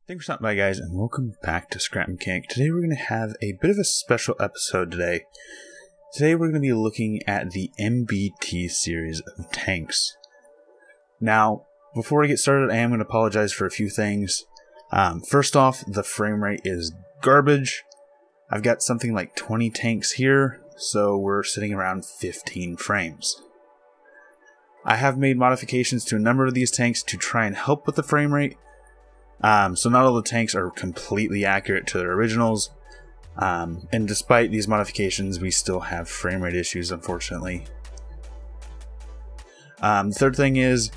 Thanks for stopping by, guys, and welcome back to Scrap Mechanic. Today we're going to have a bit of a special episode today. Today we're going to be looking at the Mbt series of tanks. Now, before I get started, I am going to apologize for a few things. First off, the frame rate is garbage. I've got something like 20 tanks here, so we're sitting around 15 frames. I have made modifications to a number of these tanks to try and help with the frame rate. So not all the tanks are completely accurate to their originals, and despite these modifications, we still have frame rate issues, unfortunately. The third thing is,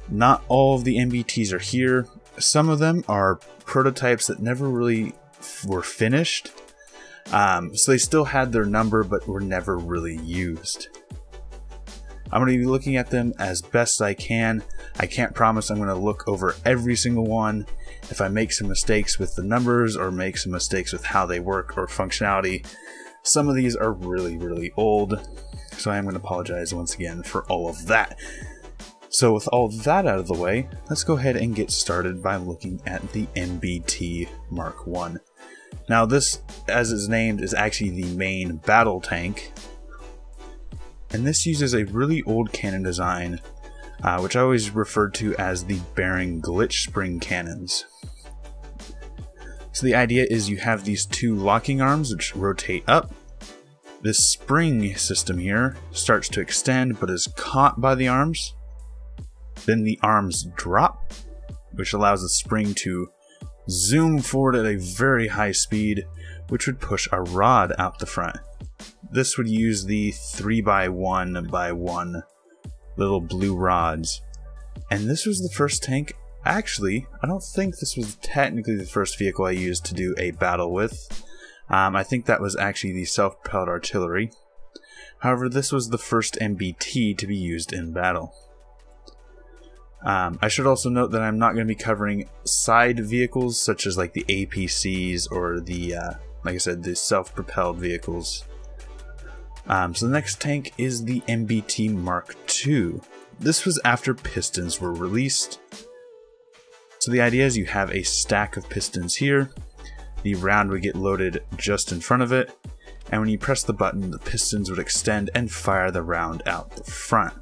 not all of the MBTs are here. Some of them are prototypes that never really were finished, so they still had their number but were never really used. I'm going to be looking at them as best I can. I can't promise I'm going to look over every single one. If I make some mistakes with the numbers or make some mistakes with how they work or functionality, some of these are really old, so I am going to apologize once again for all of that. So with all that out of the way, let's go ahead and get started by looking at the Mbt Mark 1. Now this, as it's named, is actually the main battle tank. And this uses a really old cannon design, which I always referred to as the bearing glitch spring cannons. So the idea is you have these two locking arms which rotate up. This spring system here starts to extend but is caught by the arms. Then the arms drop, which allows the spring to zoom forward at a very high speed, which would push a rod out the front. This would use the 3x1x1 little blue rods. And this was the first tank. Actually, I don't think this was technically the first vehicle I used to do a battle with. I think that was actually the self-propelled artillery. However, this was the first MBT to be used in battle. I should also note that I'm not going to be covering side vehicles such as like the APCs or the, like I said, the self-propelled vehicles. So the next tank is the Mbt Mark II. This was after pistons were released. So the idea is you have a stack of pistons here. The round would get loaded just in front of it, and when you press the button, the pistons would extend and fire the round out the front.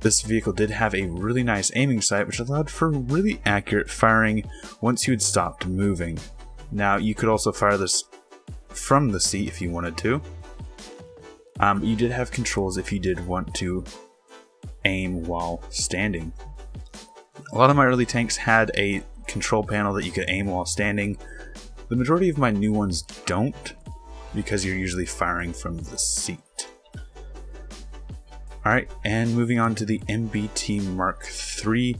This vehicle did have a really nice aiming sight, which allowed for really accurate firing once you had stopped moving. Now you could also fire this from the seat if you wanted to. You did have controls if you did want to aim while standing. A lot of my early tanks had a control panel that you could aim while standing. The majority of my new ones don't, because you're usually firing from the seat. Alright, and moving on to the Mbt Mark III.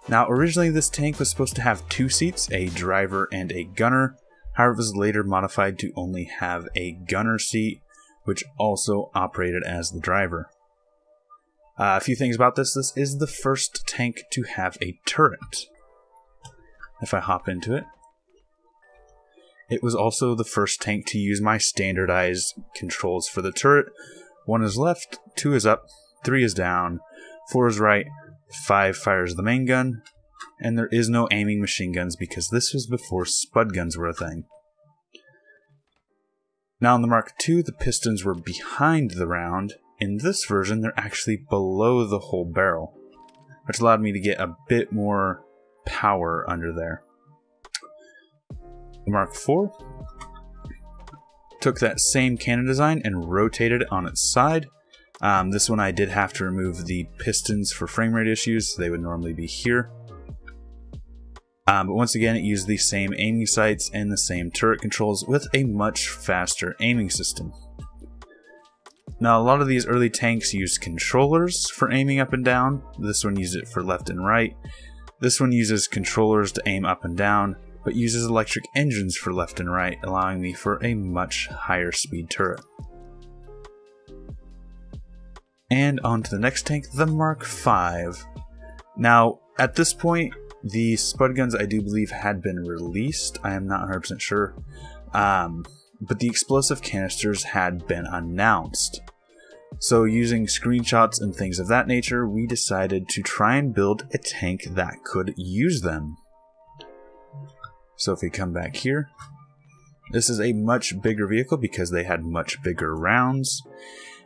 Now originally this tank was supposed to have two seats, a driver and a gunner. However, it was later modified to only have a gunner seat, which also operated as the driver. A few things about this. This is the first tank to have a turret. If I hop into it. It was also the first tank to use my standardized controls for the turret. 1 is left, 2 is up, 3 is down, 4 is right, 5 fires the main gun. And there is no aiming machine guns because this was before Spud Guns were a thing. Now in the Mark II, the pistons were behind the round. In this version, they're actually below the whole barrel, which allowed me to get a bit more power under there. The Mark IV took that same cannon design and rotated it on its side. This one I did have to remove the pistons for frame rate issues, so they would normally be here. But once again, it used the same aiming sights and the same turret controls with a much faster aiming system. Now, a lot of these early tanks used controllers for aiming up and down. This one used it for left and right. This one uses controllers to aim up and down, but uses electric engines for left and right, allowing me for a much higher speed turret. And on to the next tank, the Mark V. Now, at this point, the Spud Guns, I do believe, had been released. I am not 100% sure. But the explosive canisters had been announced. So using screenshots and things of that nature, we decided to try and build a tank that could use them. So if we come back here, this is a much bigger vehicle because they had much bigger rounds.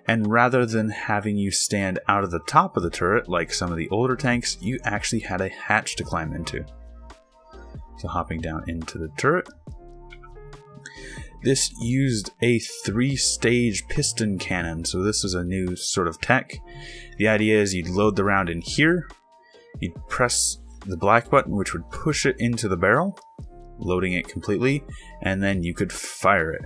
And rather than having you stand out of the top of the turret like some of the older tanks, you actually had a hatch to climb into. So hopping down into the turret. This used a 3-stage piston cannon, so this is a new sort of tech. The idea is you'd load the round in here, you'd press the black button which would push it into the barrel, loading it completely, and then you could fire it.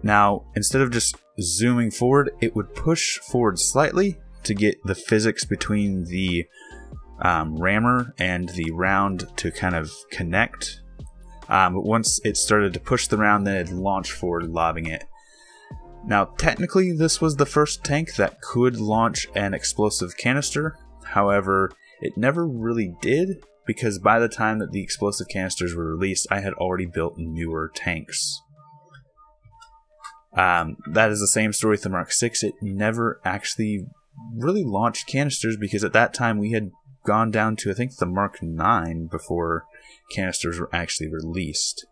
Now, instead of just zooming forward, it would push forward slightly to get the physics between the rammer and the round to kind of connect. But once it started to push the round, then it'd launch forward, lobbing it. Now, technically, this was the first tank that could launch an explosive canister. However, it never really did, because by the time that the explosive canisters were released, I had already built newer tanks. That is the same story with the Mark 6. It never actually really launched canisters because at that time we had gone down to, I think, the Mark 9 before canisters were actually released.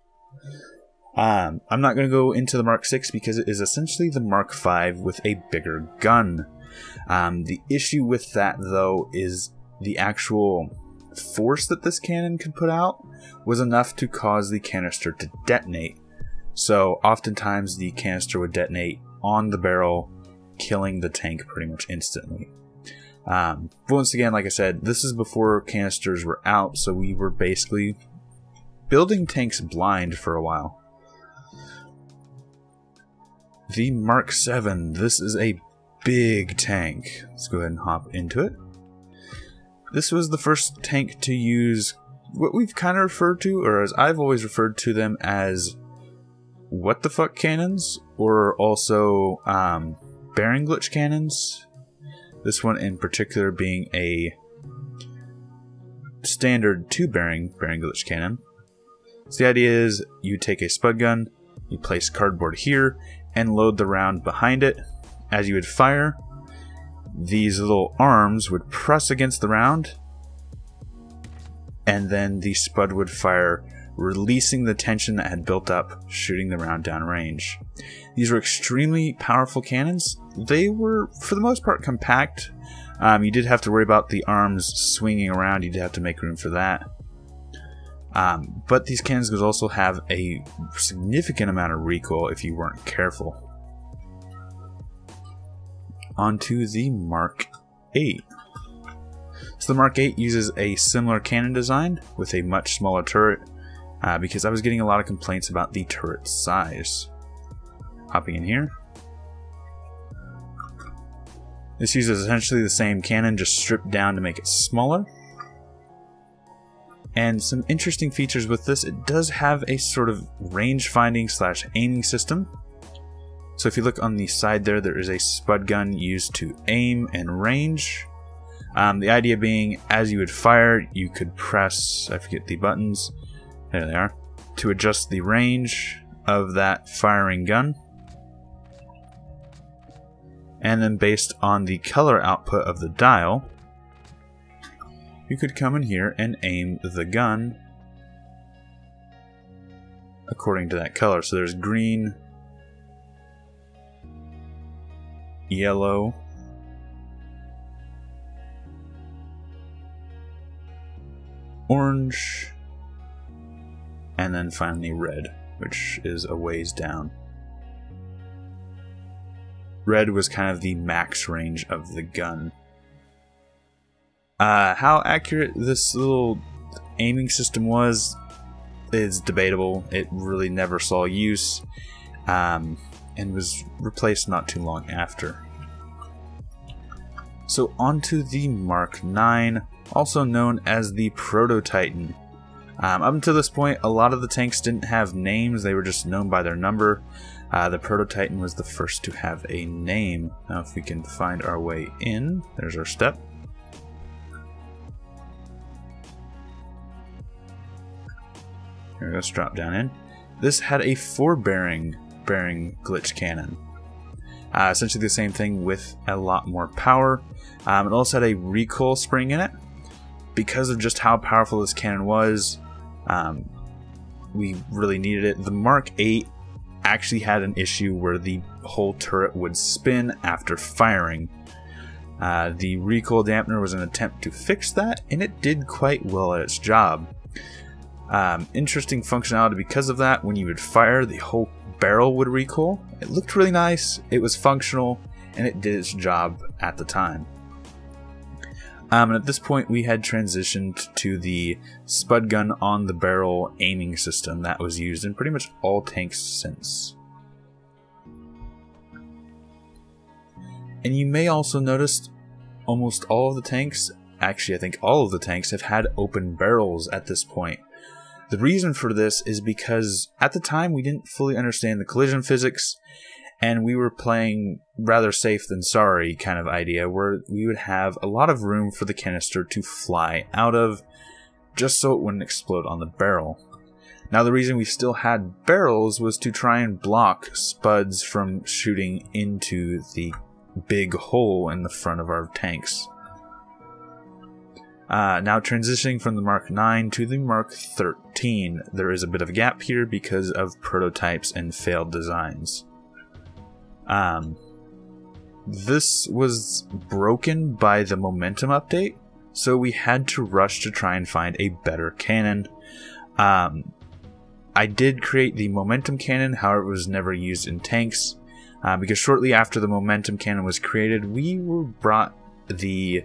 I'm not going to go into the Mark 6 because it is essentially the Mark 5 with a bigger gun. The issue with that, though, is the actual force that this cannon could put out was enough to cause the canister to detonate. So oftentimes the canister would detonate on the barrel, killing the tank pretty much instantly. But once again, like I said, this is before canisters were out, so we were basically building tanks blind for a while. The Mark 7, this is a big tank. Let's go ahead and hop into it. This was the first tank to use what we've kind of referred to, or as I've always referred to them as what the fuck cannons, or also bearing glitch cannons. This one in particular being a standard 2-bearing glitch cannon. So the idea is you take a Spud Gun, you place cardboard here, and load the round behind it. As you would fire, these little arms would press against the round, and then the Spud would fire, releasing the tension that had built up, shooting the round downrange. These were extremely powerful cannons. They were, for the most part, compact. You did have to worry about the arms swinging around. You did have to make room for that. But these cannons could also have a significant amount of recoil if you weren't careful. Onto the Mark 8. So the Mark 8 uses a similar cannon design with a much smaller turret, because I was getting a lot of complaints about the turret size. Hopping in here. This uses essentially the same cannon, just stripped down to make it smaller. And some interesting features with this, it does have a sort of range finding / aiming system. So if you look on the side there, there is a Spud Gun used to aim and range. The idea being, as you would fire, you could press, I forget the buttons, there they are, to adjust the range of that firing gun. And then based on the color output of the dial, you could come in here and aim the gun according to that color. So there's green, yellow, orange, and then finally red, which is a ways down. Red was kind of the max range of the gun. How accurate this little aiming system was is debatable. It really never saw use, and was replaced not too long after. So onto the Mark 9, also known as the Proto-Titan. Up until this point, a lot of the tanks didn't have names, they were just known by their number. The Proto-Titan was the first to have a name. Now if we can find our way in, there's our step. Here we go, let's drop down in. This had a 4-bearing glitch cannon. Essentially the same thing with a lot more power. It also had a recoil spring in it. Because of just how powerful this cannon was, We really needed it. The Mark 8 actually had an issue where the whole turret would spin after firing. The recoil dampener was an attempt to fix that, and it did quite well at its job. Interesting functionality because of that. When you would fire, the whole barrel would recoil. It looked really nice, it was functional, and it did its job at the time. And at this point we had transitioned to the Spud Gun on the barrel aiming system that was used in pretty much all tanks since. And you may also notice almost all of the tanks, actually I think all of the tanks, have had open barrels at this point. The reason for this is because at the time we didn't fully understand the collision physics, and we were playing rather safe than sorry kind of idea, where we would have a lot of room for the canister to fly out of, just so it wouldn't explode on the barrel. Now the reason we still had barrels was to try and block spuds from shooting into the big hole in the front of our tanks. Now transitioning from the Mark 9 to the Mark 13, there is a bit of a gap here because of prototypes and failed designs. This was broken by the momentum update, so we had to rush to try and find a better cannon. I did create the momentum cannon, however it was never used in tanks, because shortly after the momentum cannon was created, we were brought the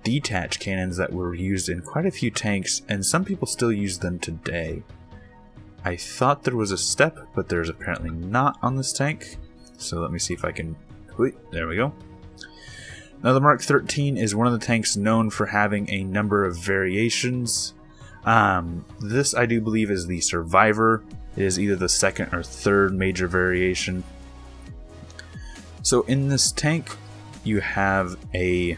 detach cannons that were used in quite a few tanks, and some people still use them today. I thought there was a step, but there's apparently not on this tank. So let me see if I can... There we go. Now the Mark 13 is one of the tanks known for having a number of variations. This I do believe is the Survivor. It is either the second or third major variation. So in this tank you have a...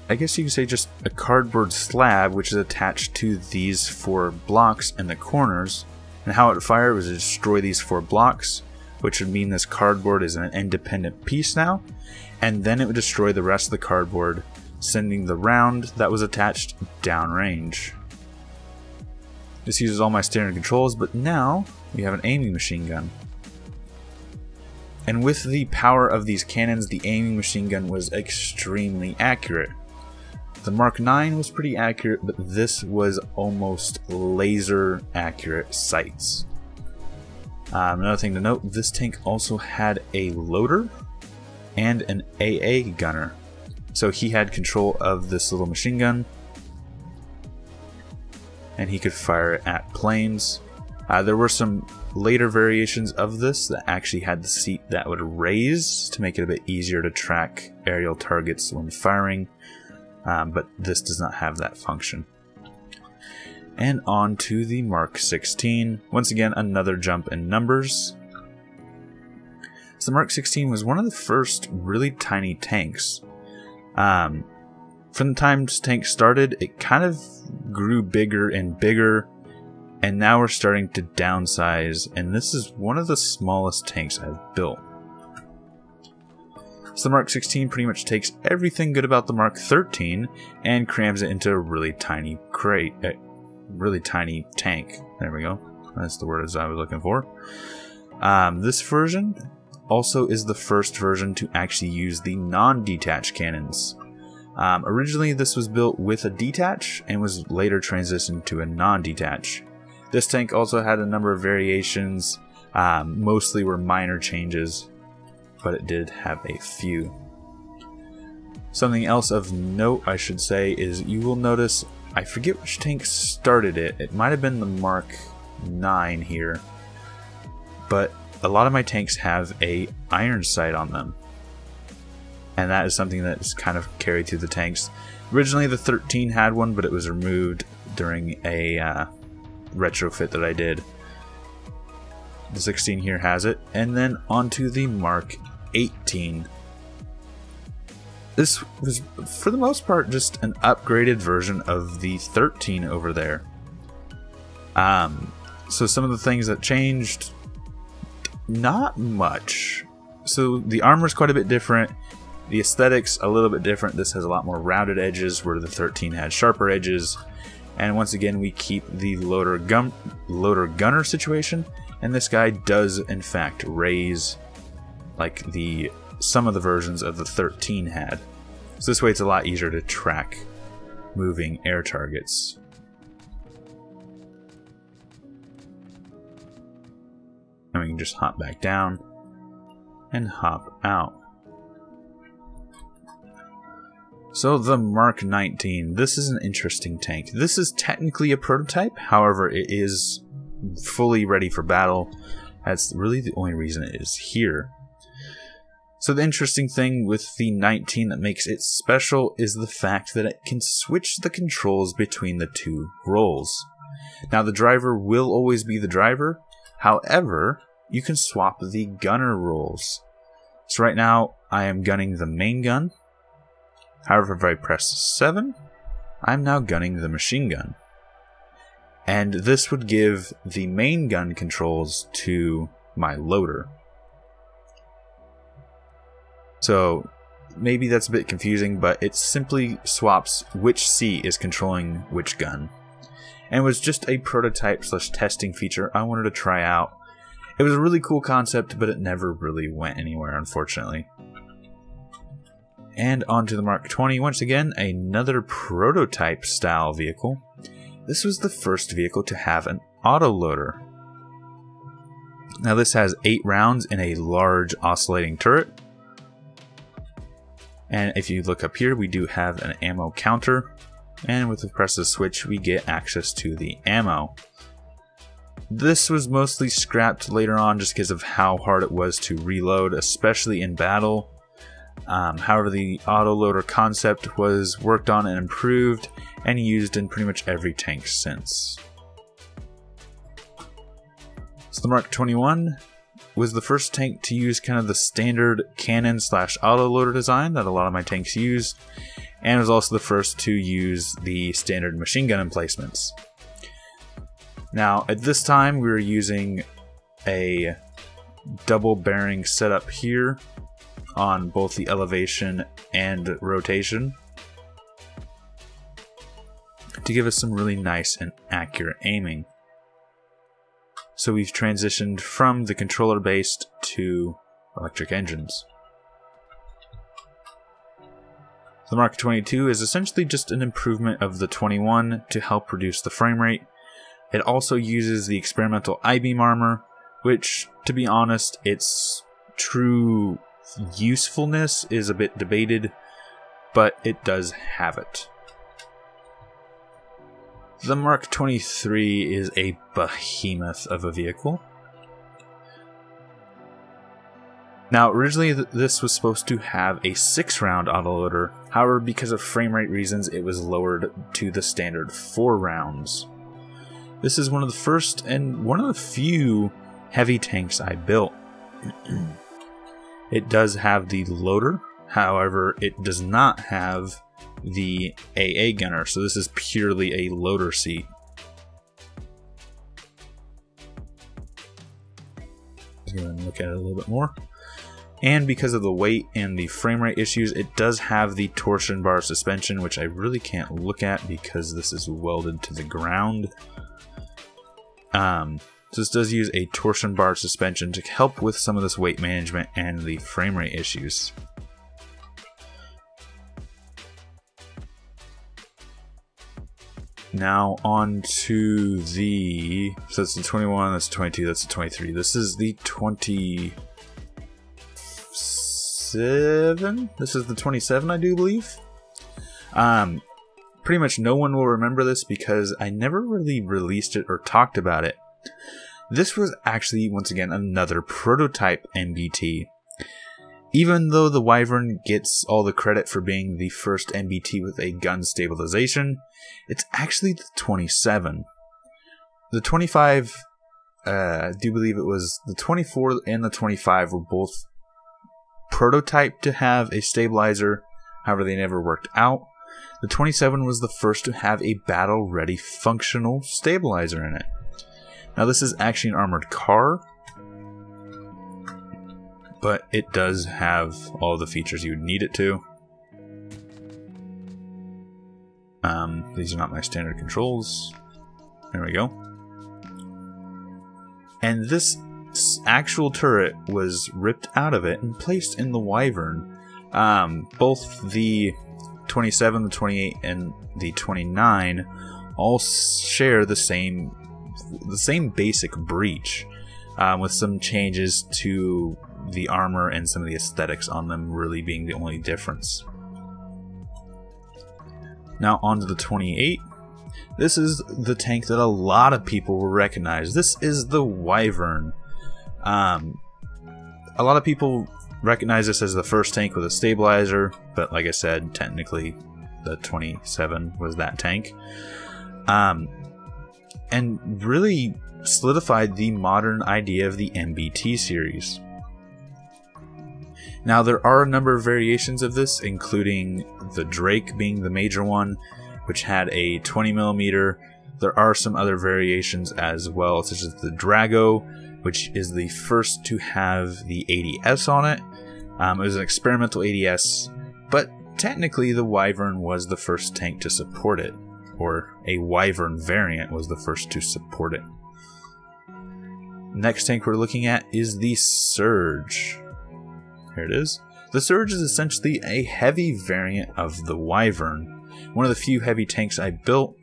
I guess you could say just a cardboard slab which is attached to these 4 blocks in the corners, and how it would fire was to destroy these 4 blocks, which would mean this cardboard is an independent piece now, and then it would destroy the rest of the cardboard, sending the round that was attached downrange. This uses all my standard controls, but now we have an aiming machine gun. And with the power of these cannons, the aiming machine gun was extremely accurate. The Mark 9 was pretty accurate, but this was almost laser accurate sights. Another thing to note, this tank also had a loader and an AA gunner. So he had control of this little machine gun, and he could fire it at planes. There were some later variations of this that actually had the seat that would raise to make it a bit easier to track aerial targets when firing. But this does not have that function. And on to the Mark 16. Once again, another jump in numbers. So the Mark 16 was one of the first really tiny tanks. From the time this tank started, it kind of grew bigger and bigger, and now we're starting to downsize, and this is one of the smallest tanks I've built. So the Mark 16 pretty much takes everything good about the Mark 13 and crams it into a really tiny really tiny tank. There we go. That's the word I was looking for. This version also is the first version to actually use the non-detach cannons. Originally this was built with a detach and was later transitioned to a non-detach. This tank also had a number of variations, mostly were minor changes, but it did have a few. Something else of note, I should say, is you will notice, I forget which tank started it. It might have been the Mark 9 here, but a lot of my tanks have a iron sight on them, and that is something that is kind of carried through the tanks. Originally the 13 had one, but it was removed during a retrofit that I did. The 16 here has it, and then onto the Mark 18. This was, for the most part, just an upgraded version of the 13 over there. So some of the things that changed, not much. So the armor is quite a bit different. The aesthetics a little bit different. This has a lot more rounded edges, where the 13 had sharper edges. And once again, we keep the loader gunner situation, and this guy does in fact raise like some of the versions of the 13 had. So this way it's a lot easier to track moving air targets. And we can just hop back down and hop out. So the Mark 19, this is an interesting tank. This is technically a prototype, however it is fully ready for battle. That's really the only reason it is here. So the interesting thing with the 19 that makes it special is the fact that it can switch the controls between the two roles. Now the driver will always be the driver, however, you can swap the gunner roles. So right now I am gunning the main gun. However, if I press 7, I'm now gunning the machine gun. And this would give the main gun controls to my loader. So maybe that's a bit confusing, but it simply swaps which seat is controlling which gun. And it was just a prototype / testing feature I wanted to try out. It was a really cool concept, but it never really went anywhere, unfortunately. And onto the Mark 20, once again, another prototype style vehicle. This was the first vehicle to have an autoloader. Now this has 8 rounds in a large oscillating turret. And if you look up here, we do have an ammo counter. And with the press of the switch, we get access to the ammo. This was mostly scrapped later on just because of how hard it was to reload, especially in battle. However, the autoloader concept was worked on and improved and used in pretty much every tank since. So the Mark 21 was the first tank to use kind of the standard cannon / autoloader design that a lot of my tanks used, and was also the first to use the standard machine gun emplacements. Now, at this time, we were using a double bearing setup here on both the elevation and rotation to give us some really nice and accurate aiming. So we've transitioned from the controller based to electric engines. The Mark 22 is essentially just an improvement of the 21 to help reduce the frame rate. It also uses the experimental I-beam armor, which, to be honest, its true usefulness is a bit debated, but it does have it. The Mark 23 is a behemoth of a vehicle. Now, originally this was supposed to have a 6-round autoloader, however, because of frame rate reasons, it was lowered to the standard 4 rounds. This is one of the first and one of the few heavy tanks I built. It does have the loader, however, it does not have the AA gunner, so this is purely a loader seat. Let's go ahead and look at it a little bit more. And because of the weight and the frame rate issues, it does have the torsion bar suspension, which I really can't look at because this is welded to the ground. So this does use a torsion bar suspension to help with some of this weight management and the frame rate issues. Now on to the, so that's the 21, that's the 22, that's the 23. This is the 27? This is the 27, I do believe. Pretty much no one will remember this because I never really released it or talked about it. This was actually, once again, another prototype MBT. Even though the Wyvern gets all the credit for being the first MBT with a gun stabilization, it's actually the 27. The 25, I do believe it was the 24 and the 25 were both prototyped to have a stabilizer, however they never worked out. The 27 was the first to have a battle-ready functional stabilizer in it. Now this is actually an armored car, but it does have all the features you would need it to. These are not my standard controls. There we go. And this actual turret was ripped out of it and placed in the Wyvern. Both the 27, the 28, and the 29 all share the same basic breach, with some changes to the armor and some of the aesthetics on them really being the only difference. Now onto the 28. This is the tank that a lot of people will recognize. This is the Wyvern. A lot of people recognize this as the first tank with a stabilizer, but like I said, technically the 27 was that tank. And really solidified the modern idea of the Nbt series. Now there are a number of variations of this, including the Drake being the major one, which had a 20mm. There are some other variations as well, such as the Drago, which is the first to have the ADS on it. It was an experimental ADS, but technically the Wyvern was the first tank to support it, or a Wyvern variant was the first to support it. Next tank we're looking at is the Surge. Here it is. The Surge is essentially a heavy variant of the Wyvern. One of the few heavy tanks I built,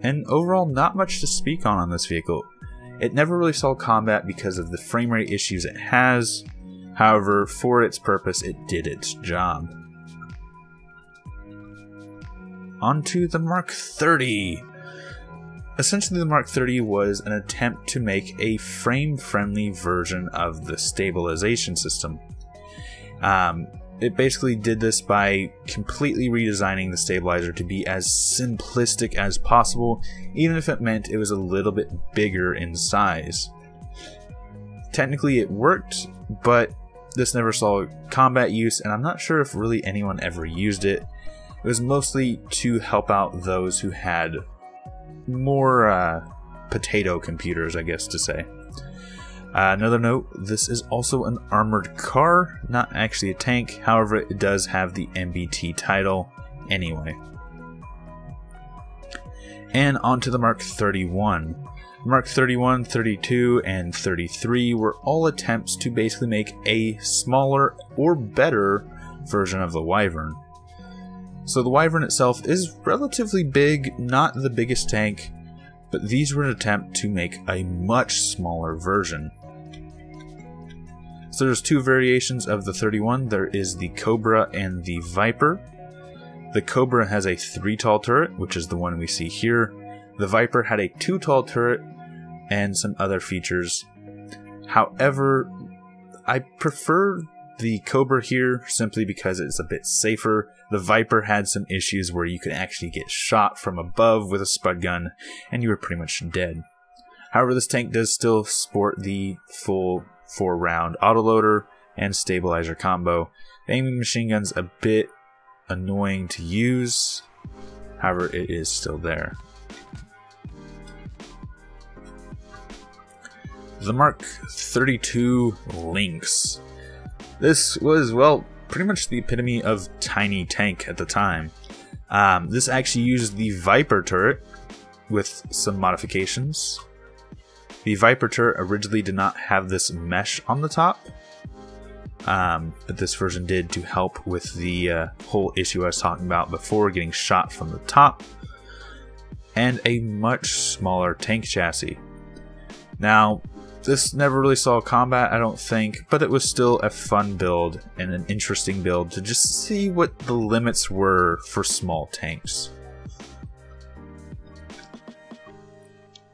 and overall not much to speak on this vehicle. It never really saw combat because of the frame rate issues it has. However, for its purpose, it did its job. Onto the Mark 30. Essentially, the Mark 30 was an attempt to make a frame-friendly version of the stabilization system. It basically did this by completely redesigning the stabilizer to be as simplistic as possible, even if it meant it was a little bit bigger in size. Technically it worked, but this never saw combat use, and I'm not sure if really anyone ever used it. It was mostly to help out those who had more potato computers, I guess to say. Another note, this is also an armored car, not actually a tank. However, it does have the Nbt title anyway. And onto the Mark 31. Mark 31, 32, and 33 were all attempts to basically make a smaller or better version of the Wyvern. So the Wyvern itself is relatively big, not the biggest tank, but these were an attempt to make a much smaller version. So there's two variations of the 31. There is the Cobra and the Viper. The Cobra has a 3 tall turret, which is the one we see here. The Viper had a 2 tall turret and some other features. However, I prefer the Cobra here simply because it's a bit safer. The Viper had some issues where you could actually get shot from above with a Spud Gun and you were pretty much dead. However, this tank does still sport the full 4-round autoloader and stabilizer combo. The aiming machine gun's a bit annoying to use, however it is still there. The Mark 32 Lynx. This was, well, pretty much the epitome of tiny tank at the time. This actually used the Viper turret with some modifications. The Viper turret originally did not have this mesh on the top, but this version did to help with the whole issue I was talking about before, getting shot from the top, and a much smaller tank chassis. Now, this never really saw combat, I don't think, but it was still a fun build and an interesting build to just see what the limits were for small tanks.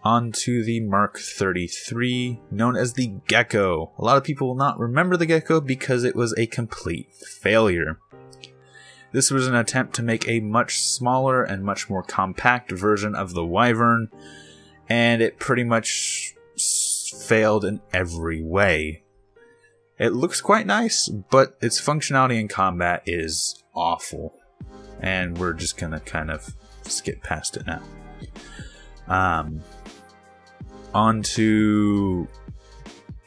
On to the Mark 33, known as the Gecko. A lot of people will not remember the Gecko because it was a complete failure. This was an attempt to make a much smaller and much more compact version of the Wyvern, and it pretty much failed in every way. It looks quite nice, but its functionality in combat is awful, and we're just gonna kind of skip past it now. On to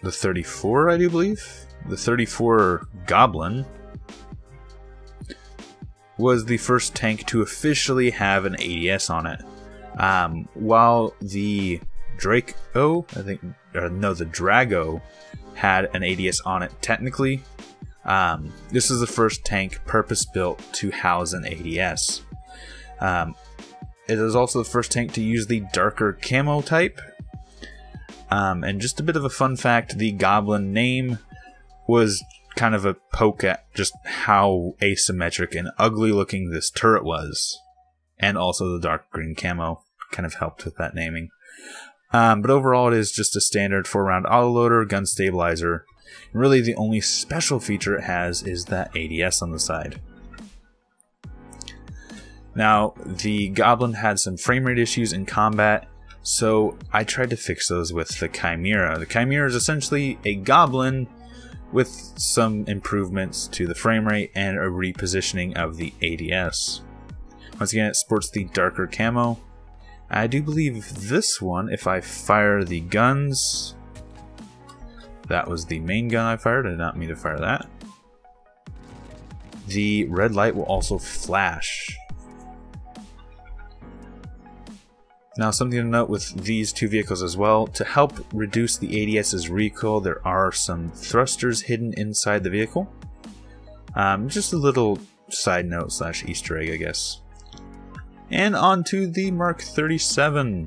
the 34, I do believe. the 34 Goblin was the first tank to officially have an ADS on it. While the Drago, the Drago had an ADS on it technically, this is the first tank purpose-built to house an ADS. It is also the first tank to use the darker camo type. And just a bit of a fun fact, the Goblin name was kind of a poke at just how asymmetric and ugly looking this turret was. And also the dark green camo kind of helped with that naming. But overall it is just a standard 4-round autoloader, gun stabilizer. And really the only special feature it has is that ADS on the side. Now, the Goblin had some frame rate issues in combat, so I tried to fix those with the Chimera. The Chimera is essentially a Goblin with some improvements to the frame rate and a repositioning of the ADS. Once again, it sports the darker camo. I do believe this one, if I fire the guns, that was the main gun I fired, I did not mean to fire that. The red light will also flash. Now, something to note with these two vehicles as well, to help reduce the ADS's recoil, there are some thrusters hidden inside the vehicle. Just a little side note / Easter egg, I guess. And on to the Mark 37.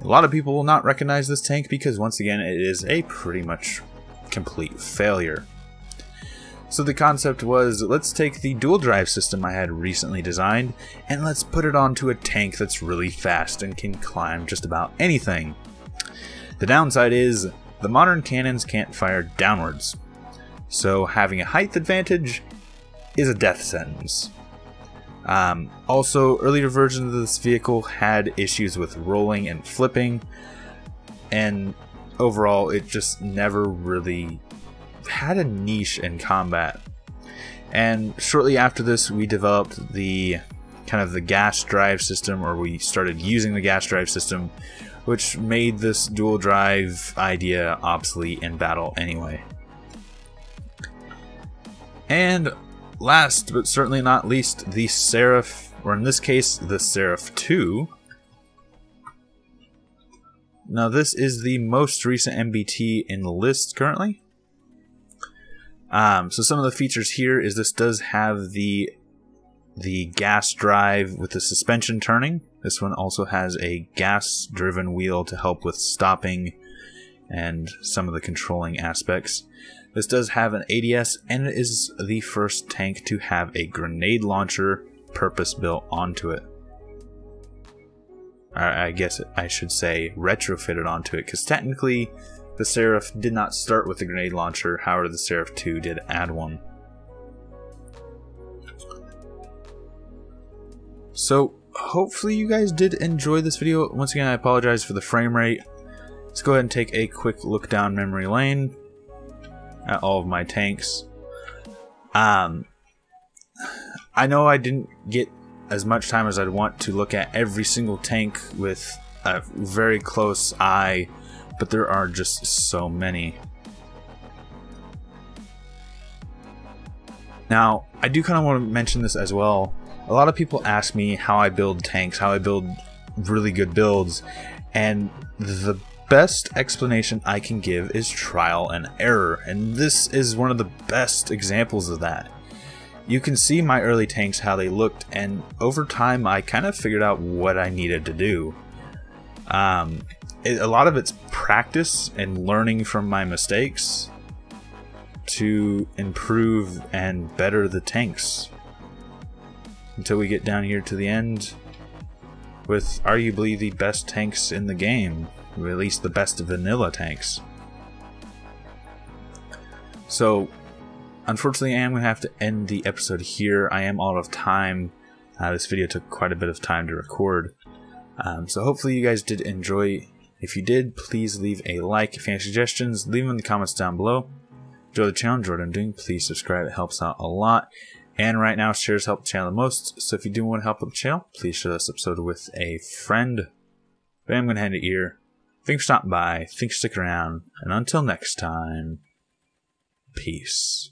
A lot of people will not recognize this tank because, once again, it is a pretty much complete failure. So the concept was, let's take the dual drive system I had recently designed and let's put it onto a tank that's really fast and can climb just about anything. The downside is, the modern cannons can't fire downwards, so having a height advantage is a death sentence. Also, earlier versions of this vehicle had issues with rolling and flipping, and overall it just never really had a niche in combat. And shortly after this, we developed the gas drive system, or we started using the gas drive system, which made this dual drive idea obsolete in battle anyway. And last but certainly not least, the Seraph, or in this case the Seraph 2. Now this is the most recent MBT in the list currently. So some of the features here is this does have the gas drive with the suspension turning. This one also has a gas driven wheel to help with stopping and some of the controlling aspects. This does have an ADS, and it is the first tank to have a grenade launcher purpose built onto it. I guess I should say retrofitted onto it, because technically the Seraph did not start with the grenade launcher, however the Seraph 2 did add one. So hopefully you guys did enjoy this video. Once again, I apologize for the frame rate. Let's go ahead and take a quick look down memory lane at all of my tanks. I know I didn't get as much time as I'd want to look at every single tank with a very close eye, but there are just so many. Now, I do kind of want to mention this as well. A lot of people ask me how I build tanks, how I build really good builds, and the best explanation I can give is trial and error, and this is one of the best examples of that. You can see my early tanks, how they looked, and over time I kind of figured out what I needed to do. A lot of it's practice and learning from my mistakes to improve and better the tanks until we get down here to the end with arguably the best tanks in the game, or at least the best vanilla tanks. So unfortunately I am going to have to end the episode here. I am out of time. This video took quite a bit of time to record. So hopefully you guys did enjoy. If you did, please leave a like. If you have suggestions, leave them in the comments down below. Enjoy the channel, enjoy what I'm doing. Please subscribe, it helps out a lot. And right now, shares help the channel the most. So if you do want to help out the channel, please share this episode with a friend. But I'm going to hand it here. Thanks for stopping by, thanks for sticking around, and until next time, Peace.